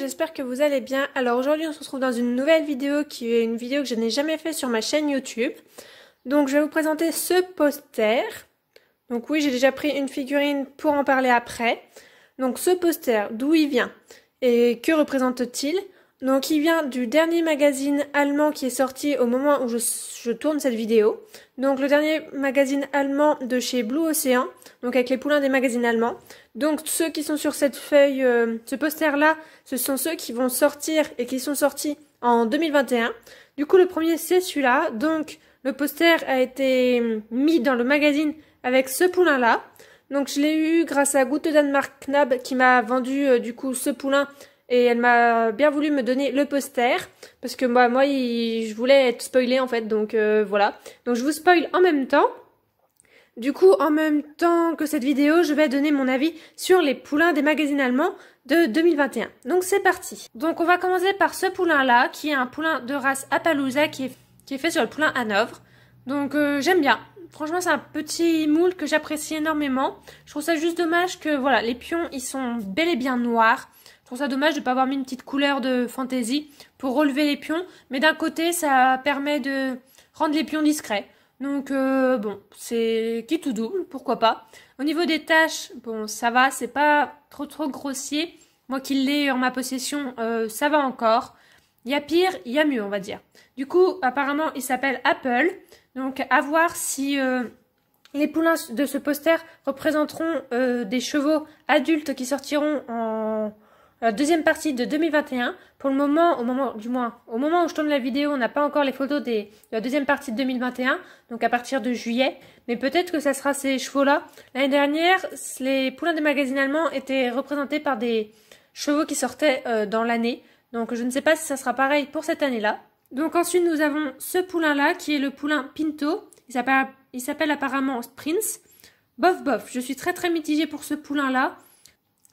j'espère que vous allez bien. Alors aujourd'hui on se retrouve dans une nouvelle vidéo qui est une vidéo que je n'ai jamais fait sur ma chaîne YouTube. Donc je vais vous présenter ce poster. Donc oui, j'ai déjà pris une figurine pour en parler après. Donc ce poster, d'où il vient et que représente-t-il? Donc il vient du dernier magazine allemand qui est sorti au moment où je tourne cette vidéo. Donc le dernier magazine allemand de chez Blue Ocean, donc avec les poulains des magazines allemands. Donc ceux qui sont sur cette feuille, ce poster là, ce sont ceux qui vont sortir et qui sont sortis en 2021. Du coup le premier c'est celui-là, donc le poster a été mis dans le magazine avec ce poulain là. Donc je l'ai eu grâce à Gute Danemark Knab qui m'a vendu du coup ce poulain. Et elle m'a bien voulu me donner le poster, parce que moi je voulais être spoilée en fait, donc voilà. Donc je vous spoil en même temps. Du coup, en même temps que cette vidéo, je vais donner mon avis sur les poulains des magazines allemands de 2021. Donc c'est parti. Donc on va commencer par ce poulain-là, qui est un poulain de race Appaloosa, qui est fait sur le poulain Hanovre. Donc j'aime bien. Franchement, c'est un petit moule que j'apprécie énormément. Je trouve ça juste dommage que voilà, les pions, ils sont bel et bien noirs. Je trouve ça dommage de ne pas avoir mis une petite couleur de fantaisie pour relever les pions. Mais d'un côté, ça permet de rendre les pions discrets. Donc, bon, c'est qui tout double, pourquoi pas. Au niveau des taches, bon, ça va, c'est pas trop grossier. Moi qui l'ai en ma possession, ça va encore. Il y a pire, il y a mieux, on va dire. Du coup, apparemment, il s'appelle Apple. Donc, à voir si les poulains de ce poster représenteront des chevaux adultes qui sortiront en la deuxième partie de 2021. Pour le moment, au moment où je tourne la vidéo, on n'a pas encore les photos de la deuxième partie de 2021, donc à partir de juillet. Mais peut-être que ça sera ces chevaux-là. L'année dernière, les poulains des magazines allemands étaient représentés par des chevaux qui sortaient dans l'année. Donc je ne sais pas si ça sera pareil pour cette année-là. Donc ensuite, nous avons ce poulain-là, qui est le poulain Pinto. Il s'appelle apparemment Prince. Bof bof, je suis très mitigée pour ce poulain-là.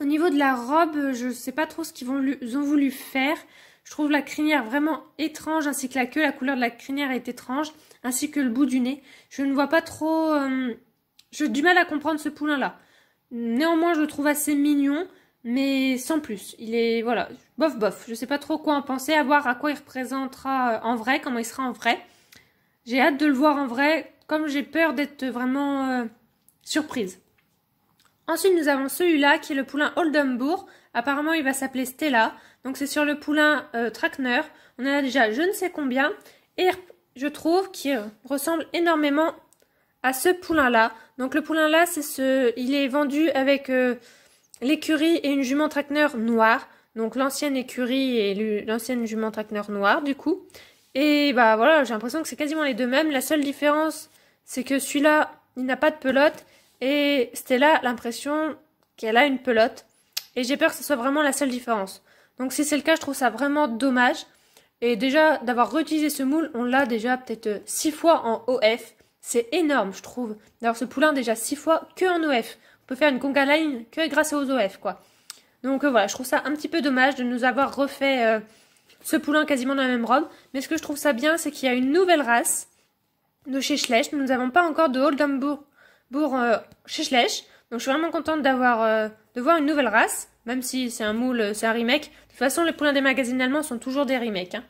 Au niveau de la robe, je ne sais pas trop ce qu'ils ont voulu faire. Je trouve la crinière vraiment étrange, ainsi que la queue. La couleur de la crinière est étrange, ainsi que le bout du nez. Je ne vois pas trop... J'ai du mal à comprendre ce poulain-là. Néanmoins, je le trouve assez mignon, mais sans plus. Il est, voilà, bof bof. Je ne sais pas trop quoi en penser, à voir à quoi il représentera en vrai, comment il sera en vrai. J'ai hâte de le voir en vrai, comme j'ai peur d'être vraiment surprise. Ensuite, nous avons celui-là qui est le poulain Oldenburg. Apparemment, il va s'appeler Stella. Donc, c'est sur le poulain Trackner. On en a déjà je ne sais combien. Et je trouve qu'il ressemble énormément à ce poulain-là. Donc, le poulain-là, il est vendu avec l'écurie et une jument Trackner noire. Donc, l'ancienne écurie et l'ancienne jument Trackner noire, du coup. Et bah voilà, j'ai l'impression que c'est quasiment les deux mêmes. La seule différence, c'est que celui-là, il n'a pas de pelote. Et Stella, l'impression qu'elle a une pelote. Et j'ai peur que ce soit vraiment la seule différence. Donc si c'est le cas, je trouve ça vraiment dommage. Et déjà, d'avoir réutilisé ce moule, on l'a déjà peut-être 6 fois en OF. C'est énorme, je trouve, d'avoir ce poulain déjà 6 fois que en OF. On peut faire une conga line que grâce aux OF, quoi. Donc voilà, je trouve ça un petit peu dommage de nous avoir refait ce poulain quasiment dans la même robe. Mais ce que je trouve ça bien, c'est qu'il y a une nouvelle race de chez Schlecht. Nous n'avons pas encore de Oldenburg chez Schlecht. Donc je suis vraiment contente de voir une nouvelle race, même si c'est un moule, c'est un remake. De toute façon, les poulains des magazines allemands sont toujours des remakes. Hein.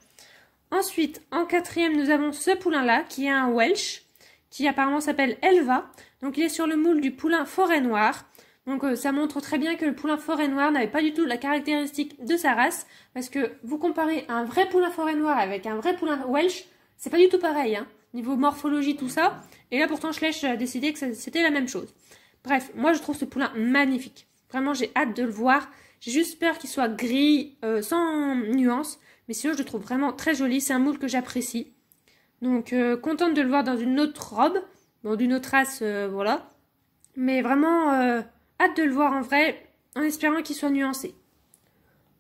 Ensuite, en quatrième, nous avons ce poulain-là, qui est un Welsh, qui apparemment s'appelle Elva. Donc il est sur le moule du poulain forêt noire. Donc ça montre très bien que le poulain forêt noire n'avait pas du tout la caractéristique de sa race, parce que vous comparez un vrai poulain forêt noire avec un vrai poulain Welsh, c'est pas du tout pareil, hein. Niveau morphologie, tout ça. Et là, pourtant, Schlecht a décidé que c'était la même chose. Bref, moi, je trouve ce poulain magnifique. Vraiment, j'ai hâte de le voir. J'ai juste peur qu'il soit gris, sans nuance. Mais sinon, je le trouve vraiment très joli. C'est un moule que j'apprécie. Donc, contente de le voir dans une autre robe. Bon, d'une autre race, voilà. Mais vraiment, hâte de le voir en vrai, en espérant qu'il soit nuancé.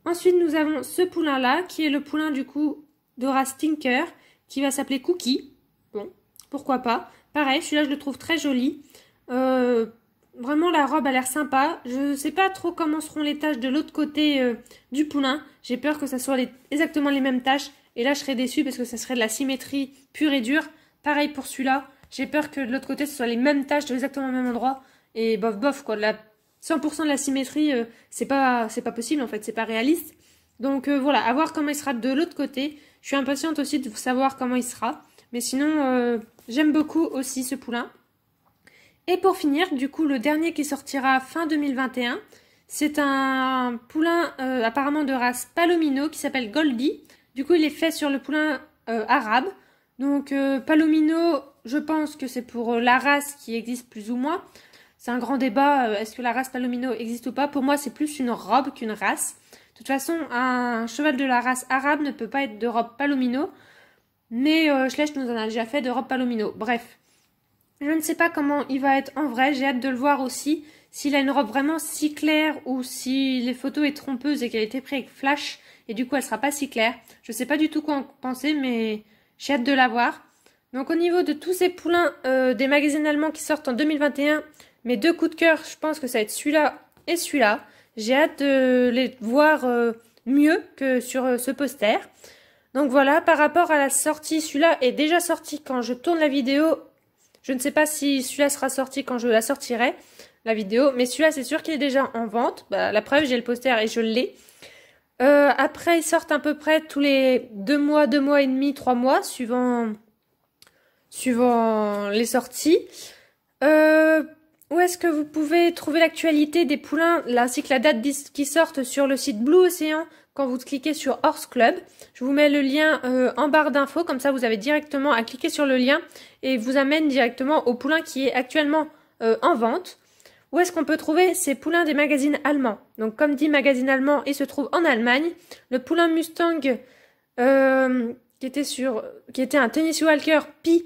Ensuite, nous avons ce poulain-là, qui est le poulain, du coup, de race Tinker, qui va s'appeler Cookie. Bon, pourquoi pas. Pareil, celui-là, je le trouve très joli. Vraiment, la robe a l'air sympa. Je ne sais pas trop comment seront les taches de l'autre côté du poulain. J'ai peur que ça soit exactement les mêmes taches. Et là, je serais déçue parce que ça serait de la symétrie pure et dure. Pareil pour celui-là. J'ai peur que de l'autre côté, ce soit les mêmes taches de exactement le même endroit. Et bof, bof, quoi. 100% de la symétrie, c'est pas possible, en fait. C'est pas réaliste. Donc voilà, à voir comment il sera de l'autre côté. Je suis impatiente aussi de savoir comment il sera. Mais sinon, j'aime beaucoup aussi ce poulain. Et pour finir, du coup, le dernier qui sortira fin 2021, c'est un poulain apparemment de race Palomino qui s'appelle Goldie. Du coup, il est fait sur le poulain arabe. Donc Palomino, je pense que c'est pour la race qui existe plus ou moins. C'est un grand débat, est-ce que la race Palomino existe ou pas? Pour moi, c'est plus une robe qu'une race. De toute façon, un cheval de la race arabe ne peut pas être de robe Palomino. Mais Schlecht nous en a déjà fait de robe Palomino. Bref, je ne sais pas comment il va être en vrai. J'ai hâte de le voir aussi. S'il a une robe vraiment si claire ou si les photos est trompeuse et qu'elle a été prise avec flash et du coup elle sera pas si claire. Je sais pas du tout quoi en penser, mais j'ai hâte de la voir. Donc au niveau de tous ces poulains des magazines allemands qui sortent en 2021, mes deux coups de cœur, je pense que ça va être celui-là et celui-là. J'ai hâte de les voir mieux que sur ce poster. Donc voilà, par rapport à la sortie, celui-là est déjà sorti quand je tourne la vidéo. Je ne sais pas si celui-là sera sorti quand je la sortirai, la vidéo. Mais celui-là, c'est sûr qu'il est déjà en vente. Bah, la preuve, j'ai le poster et je l'ai. Après, ils sortent à peu près tous les 2 mois, 2 mois et demi, 3 mois, suivant les sorties. Où est-ce que vous pouvez trouver l'actualité des poulains, ainsi que la date qui sortent sur le site Blue Ocean quand vous cliquez sur Horse Club. Je vous mets le lien en barre d'infos, comme ça vous avez directement à cliquer sur le lien et vous amène directement au poulain qui est actuellement en vente. Où est-ce qu'on peut trouver ces poulains des magazines allemands? Donc comme dit magazine allemand, il se trouve en Allemagne. Le poulain Mustang qui était un Tennessee Walker Pie,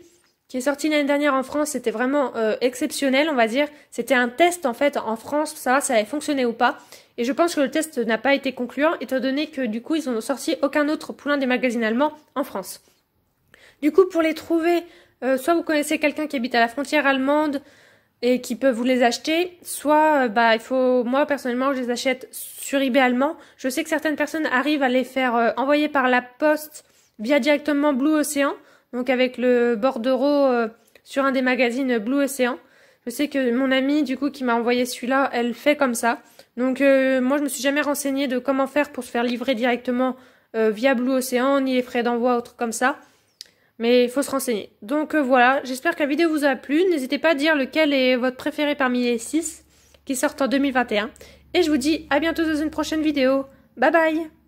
qui est sorti l'année dernière en France, c'était vraiment exceptionnel, on va dire. C'était un test en fait en France pour savoir si ça avait fonctionné ou pas. Et je pense que le test n'a pas été concluant, étant donné que du coup ils n'ont sorti aucun autre poulain des magazines allemands en France. Du coup, pour les trouver, soit vous connaissez quelqu'un qui habite à la frontière allemande et qui peut vous les acheter, soit il faut, moi personnellement, je les achète sur eBay allemand. Je sais que certaines personnes arrivent à les faire envoyer par la poste via directement Blue Ocean. Donc avec le bordereau sur un des magazines Blue Ocean. Je sais que mon amie du coup qui m'a envoyé celui-là, elle fait comme ça. Donc moi je me suis jamais renseignée de comment faire pour se faire livrer directement via Blue Ocean, ni les frais d'envoi, autres comme ça. Mais il faut se renseigner. Donc voilà, j'espère que la vidéo vous a plu. N'hésitez pas à dire lequel est votre préféré parmi les 6 qui sortent en 2021. Et je vous dis à bientôt dans une prochaine vidéo. Bye bye!